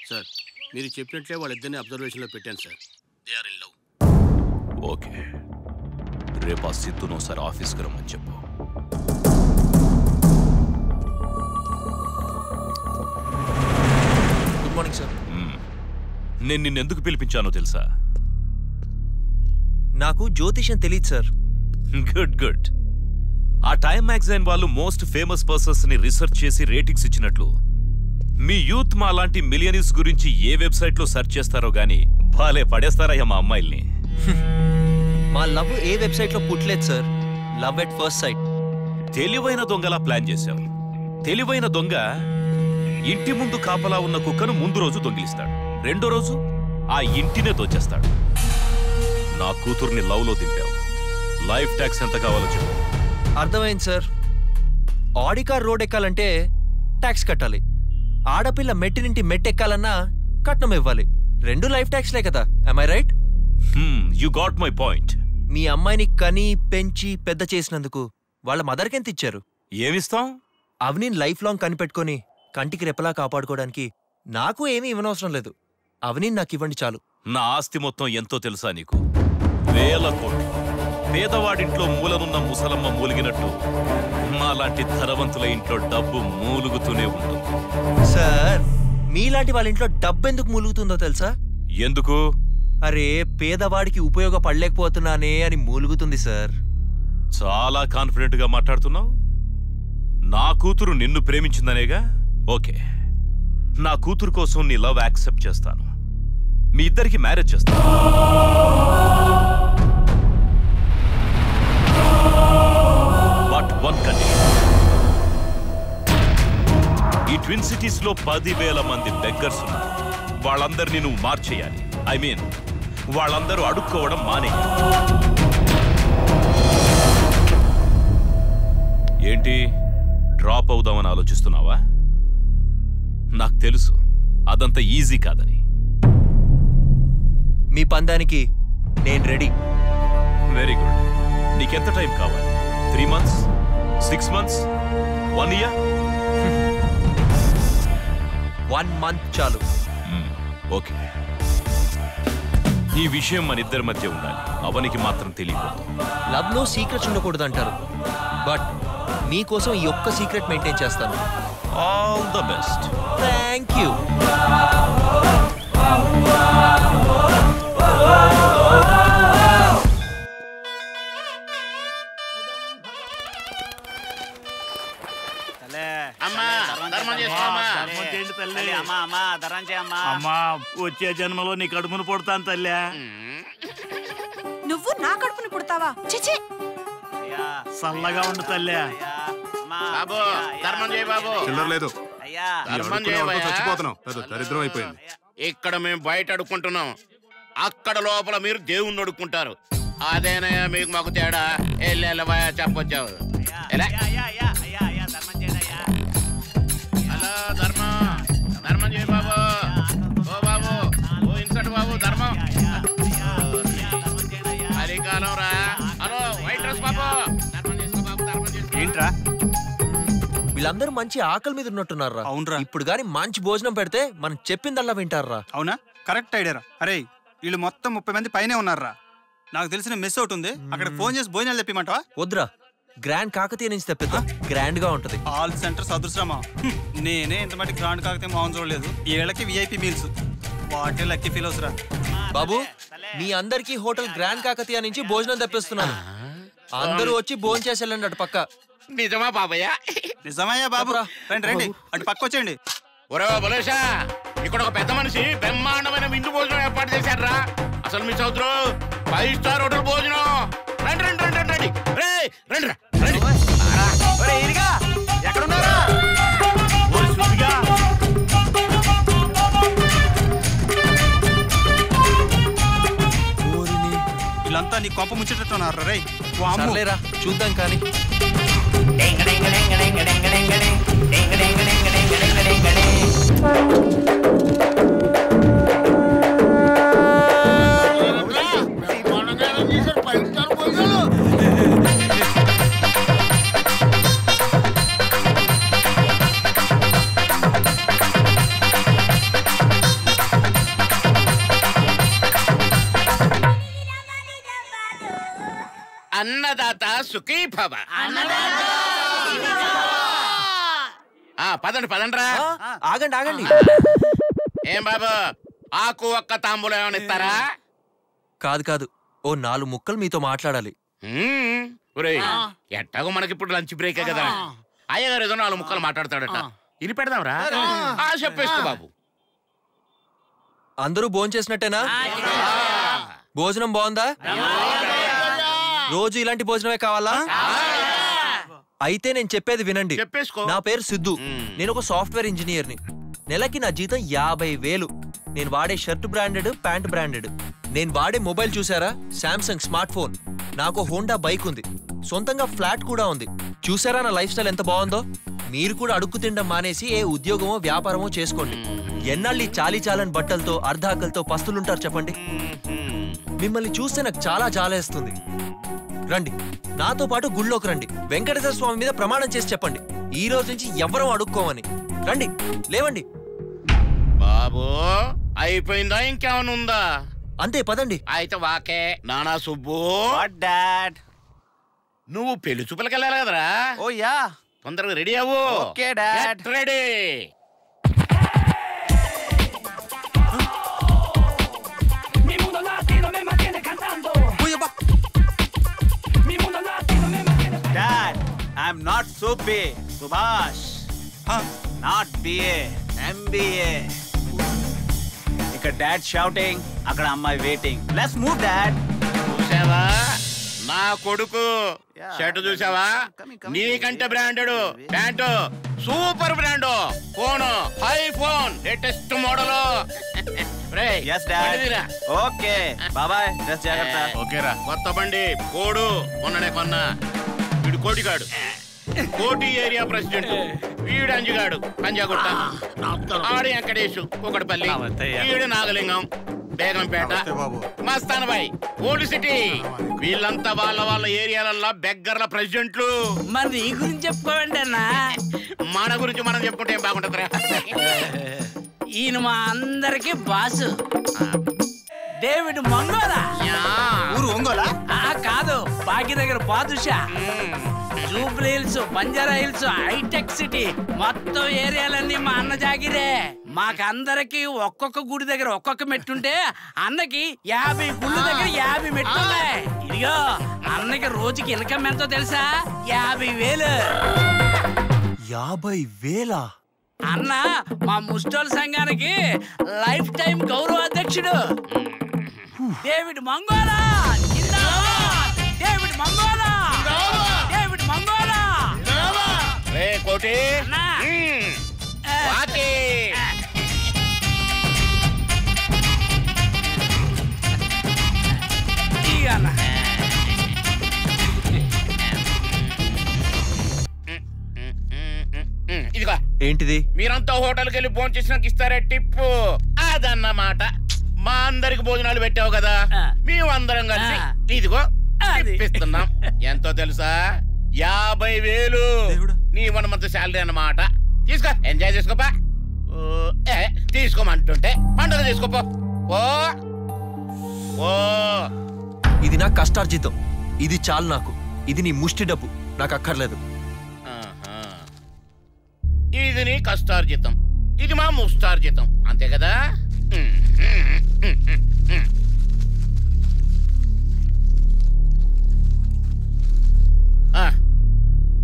Sir మీరు చెప్పినట్లే వాళ్ళిద్దరిని అబ్జర్వేషన్లో పెట్టాను sir. They are in love. Okay, రేపు ఆ సిద్ధును ఒకసారి ఆఫీస్కి రమ్మని చెప్పు. Good morning sir. నేను నిన్నెందుకు పిలిపించానో తెలుసా? నాకు జ్యోతిష్యం తెలియదు సార్. Good good. ఆ టైమ్ మ్యాగజైన్ వాళ్ళు మోస్ట్ ఫేమస్ పర్సన్స్ ని రీసెర్చ్ చేసి రేటింగ్స్ ఇచ్చినట్లు మీ యూత్ మా లాంటి మిలియనీర్స్ గురించి ఏ వెబ్సైట్ లో సెర్చ్ చేస్తారో గానీ బాలే పడేస్తారయ్యా మా అమ్మాయిల్ని. మా లవ్ ఏ వెబ్సైట్ లో పుట్టలేదు sir. Love at first sight. తెలివైన దొంగలా ప్లాన్ చేశావు. తెలివైన దొంగ ఇంటి ముందు కాపలా ఉన్న కుక్కను ముందు రోజు దొంగిలిస్తాడు, రెండో రోజు ఆ ఇంటినే దోచేస్తాడు. నా కూతుర్ని లవ్ లో దింపావు. లైఫ్ ట్యాక్స్ ఎంత కావాలో చెప్పు. అర్థమైంది సార్. ఆడి కార్ రోడ్ ఎక్కాలంటే ట్యాక్స్ కట్టాలి. ఆడపిల్ల మెట్టినింటి మెట్టెక్కాలన్నా కట్నం ఇవ్వాలి. రెండు లైఫ్ ట్యాక్స్లే కదా. am I right? You got my point. మీ అమ్మాయిని కని పెంచి పెద్ద చేసినందుకు వాళ్ళ మదర్కి ఎంత ఇచ్చారు? ఏమిస్తాం? అవని లైఫ్ లాంగ్ కనిపెట్టుకొని కంటికి రెప్పలా కాపాడుకోవడానికి నాకు ఏమీ ఇవ్వనవసరం లేదు. అవని నాకు ఇవ్వండి చాలు. నా ఆస్తి మొత్తం ఎంతో తెలుసా నీకు? 1000 కోట్లు. పేదవాడింట్లో మూలనున్న ముసలమ్మ మూలిగినట్టు మాలాంటి ధనవంతుల ఇంట్లో డబ్బు మూలుగుతూనే ఉంటుంది. సార్, మీలాంటి వాళ్ళ ఇంట్లో డబ్బెందుకు మూలుగుతుందో తెలుసా? ఎందుకు? అరే, పేదవాడికి ఉపయోగపడలేకపోతున్నానే అని మూలుగుతుంది సార్. చాలా కాన్ఫిడెంట్ గా మాట్లాడుతున్నావు. నా కూతురు నిన్ను ప్రేమించిందనేగా. ఓకే, నా కూతురు కోసం నీ లవ్ యాక్సెప్ట్ చేస్తాను. మీ ఇద్దరికి మ్యారేజ్ చేస్తాను. But one condition. ఈ ట్విన్ సిటీస్ లో 10,000 మంది బెగ్గర్స్ ఉన్నారు. వాళ్ళందరినీ నువ్వు మార్చేయాలి. ఐ మీన్, వాళ్ళందరూ అడుక్కోవడం మానేయాలి. ఏంటి, డ్రాప్ అవుదామని ఆలోచిస్తున్నావా? నాకు తెలుసు అదంత ఈజీ కాదని. మీ పందానికి నేను రెడీ. Very good. నీకెంత టైం కావాలి? 3 months, 6 months, 1 year? 1 month చాలు. ఓకే, ఈ విషయం మన ఇద్దరి మధ్య ఉండాలి. అవనికి మాత్రం తెలియకూడదు. లవ్ లో సీక్రెట్స్ ఉండకూడదు అంటారు. బట్ మీకోసం ఈ ఒక్క సీక్రెట్ మెయింటైన్ చేస్తాను. All the best. Thank you. అమ్మా, వచ్చే జన్మలో నీ కడుపును పుడతాను తల్లి. నువ్వు నా కడుపును పుడతావా? చిచి, చల్లగా ఉండు తల్లి. బాబు, ధర్మం చేయ బాబు. చిల్లర లేదు. ధర్మం చేయబోయా. చచ్చిపోతున్నాం. దరిద్రం అయిపోయింది. ఇక్కడ మేము బయట అడుక్కుంటున్నాం, అక్కడ లోపల మీరు దేవుణ్ణి అడుక్కుంటారు. అదేనయ్యా మీకు మాకు తేడా. వెళ్ళవయా చెప్పొచ్చావు. హలో ధర్మం, ధర్మం చేయ బాబు. ఓ బాబు, ఓ ఇన్సర్ట్ బాబు, ధర్మం. అధికాలం రా. హలో వైట్ డ్రెస్ బాబు, ధర్మం చేసుకో బాబు, ధర్మం చేసుకో. ఏంట్రా, వీళ్ళందరూ మంచి ఆకలి మీద ఉన్నట్టున్నారా? అవునరా. ఇప్పుడు గాని మంచి భోజనం పెడితే మనం చెప్పిందల్లా వింటారా? అవునా? కరెక్ట్ ఐడియారా. అరే, వీళ్ళు మొత్తం 30 మంది పైనే ఉన్నారా? నాకు తెలిసిన మెస్ అవుట్ ఉంది, అక్కడ ఫోన్ చేసి భోజనాలు తెప్పిమంటావా? వద్దురా, గ్రాండ్ కాకతీయ నుంచి తెప్పిద్దాం. గ్రాండ్ గా ఉంటది. ఆల్ సెంటర్ సదృశ్రమా. నేనే ఇంత మట్టి గ్రాండ్ కాకతీయ మోహన్ చూడలేదు. ఏళ్ళకి VIP meals. What a lucky feel అవుతురా. బాబు, మీ అందరికి హోటల్ గ్రాండ్ కాకతీయ నుంచి భోజనం తెప్పిస్తున్నాను. అందరూ వచ్చి భోజనం చేసి వెళ్ళండి అటు పక్క. నిజమా బాబయ్య? నిజమయ్యా బాబు. రండి రండి, అటు పక్క వచ్చేయండి. ఒరే బలేషా, ఇక్కడ ఒక పెద్ద మనిషి బ్రహ్మాండమైన విందు భోజనం ఏర్పాటు చేశారా. అసలు మీ సౌత్రు 5 స్టార్ హోటల్ భోజనం. రండి రండి రండి రండి రండి రండి రండి. ఎక్కడున్నారా? వీళ్ళంతా నీ కొంప ముచ్చేటట్టున్నారు. రై సర్లేరా, చూద్దాం కానీ. అన్నదాత సుఖీ భవ. పదండి పదండ్రా. ఆగండి ఆగండి. ఏం బాబు, ఆకు ఒక్క తాంబూలం ఏమైనా ఇస్తారా? కాదు కాదు, ఓ 4 ముక్కలు మీతో మాట్లాడాలి. ఎట్టాగో మనకిప్పుడు లంచ్ బ్రేకే కదా. అయ్యగారు ఏదో 4 ముక్కలు మాట్లాడతాడట, ఇది పెడదాంరా. చెప్పేసుకో బాబు. అందరూ భోంచేసినట్టేనా? భోజనం బాగుందా? రోజు ఇలాంటి భోజనమే కావాలా? అయితే నేను చెప్పేది వినండి. చెప్పేసుకో. నా పేరు సిద్ధు. నేను ఒక సాఫ్ట్వేర్ ఇంజనీర్ని. నెలకి నా జీతం 50,000. నేను వాడే షర్ట్ బ్రాండెడ్, ప్యాంట్ బ్రాండెడ్. నేను వాడే మొబైల్ చూసారా? Samsung smart phone. నాకు హోండా బైక్ ఉంది. సొంతంగా ఫ్లాట్ కూడా ఉంది. చూసారా నా లైఫ్ స్టైల్ ఎంత బాగుందో? మీరు కూడా అడుక్కు తినడం మానేసి ఏ ఉద్యోగమో వ్యాపారమో చేసుకోండి. ఎన్నాళ్ళు చాలీ చాలని బట్టలతో అర్ధాకలతో పస్తులుంటారు చెప్పండి? మిమ్మల్ని చూస్తే నాకు చాలా జాలేస్తుంది. రండి నాతో పాటు గుళ్ళోకి రండి. వెంకటేశ్వర స్వామి మీద ప్రమాణం చేసి చెప్పండి, ఈ రోజు నుంచి ఎవరూ అడుక్కోమని. రండి, లేవండి. బాబు అయిపోయిందా? ఇంకేమైనా ఉందా? అంతే, పదండి. అయితే వాకే. నానా సుబ్బు, డాడ్. నువ్వు పెళ్లి చూపులకు వెళ్ళాలి కదరా? ఓ యా. తొందరగా రెడీ అవ్వు. Okay dad. Ready. Dad, I'm not Subbi, Subhash. Not BA, MBA. ఇక్కడ డాడ్ షౌటింగ్, అక్కడ అమ్మాయి వెయిటింగ్. Let's move dad. చూసావా నా కొడుకు షర్ట్ చూసావా? నీకంటే branded pant, super brand. Phone high phone, latest model. Yes dad. Okay బాబాయ్, డ్రెస్ జాగ్రత్త. ఓకేరా. కొత్త బండి కోడు మొన్ననే కొన్నా. వీడు కోటిగాడు, కోటి ఏరియా ప్రెసిడెంట్. వీడు అంజిగాడు, పంజాగుట్ట. ఆడి వెంకటేష్, కూకట్పల్లి. వీడు నాగలింగం, బేగంపేట. Mastanbhai, old city. వీళ్ళంతా వాళ్ళ వాళ్ళ ఏరియాలల్లో బెగ్గర్ల ప్రెసిడెంట్లు. మరి నీ గురించి చెప్పుకోవండి అన్నా. మన గురించి మనం చెప్పుకుంటే ఏం బాగుంటుందిరా? ఈయన మా అందరికి బాసు, డేవిడ్ మంగోలా. ఊరు ఒంగోలా? కాదు, బాకి దగ్గర బాదుషా. Jubilee Hills, Banjara Hills, Hitech City, మొత్తం ఏరియాలన్నీ మా అన్న జాగిరే. మాకందరికి ఒక్కొక్క గుడి దగ్గర ఒక్కొక్క మెట్టుంటే అన్నకి 50 గుళ్ళ దగ్గర 50 మెట్లున్నాయి. ఇదిగో అన్నకి రోజుకి ఇన్కమ్ ఎంతో తెలుసా? 50,000. 50,000? అన్న మా ముస్టోల్ సంఘానికి లైఫ్ టైం గౌరవ అధ్యక్షుడు David Mangola. David Mangola, David Mangola. రే కోటి, వాకే. ఇదిగో ఏంటిది? మీరంతా హోటల్కి వెళ్ళి ఫోన్ చేసినాక ఇస్తారా టిప్పు? అదన్నమాట. మా అందరికి భోజనాలు పెట్టావు కదా, మేమందరం కలిసి ఇదిగో ఇప్పిస్తున్నాం. ఎంతో తెలుసా? 50,000 నీ 1 month శాలరీ అన్నమాట. తీసుకో, ఎంజాయ్ చేసుకోపా. తీసుకోమంటుంటే పండుగ తీసుకోపో. ఇది నా కష్టార్జితం. ఇది చాలు నాకు. ఇది నీ ముష్టి డబ్బు, నాకు అక్కర్లేదు. ఇది నీ కష్టార్జితం, ఇది మా ముష్టార్జితం, అంతే కదా?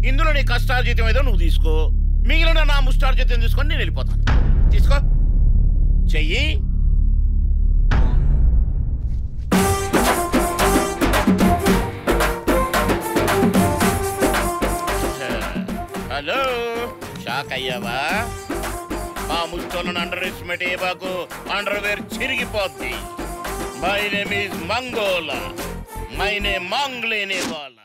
ఇందులో నీ కష్టార్జితం ఏదో నువ్వు తీసుకో, మిగిలిన నా ముష్టార్జితం తీసుకొని నేను వెళ్ళిపోతాను. తీసుకో, చెయ్యి. హలో, షాక్ అయ్యావా? మా ముష్టోళ్ళను అండర్ ఎస్టిమేట్ అయ్యేబాకు, అండర్వేర్ చిరిగిపోద్ది. My name is Mangola, my name మాంగ్లేనే వాలా.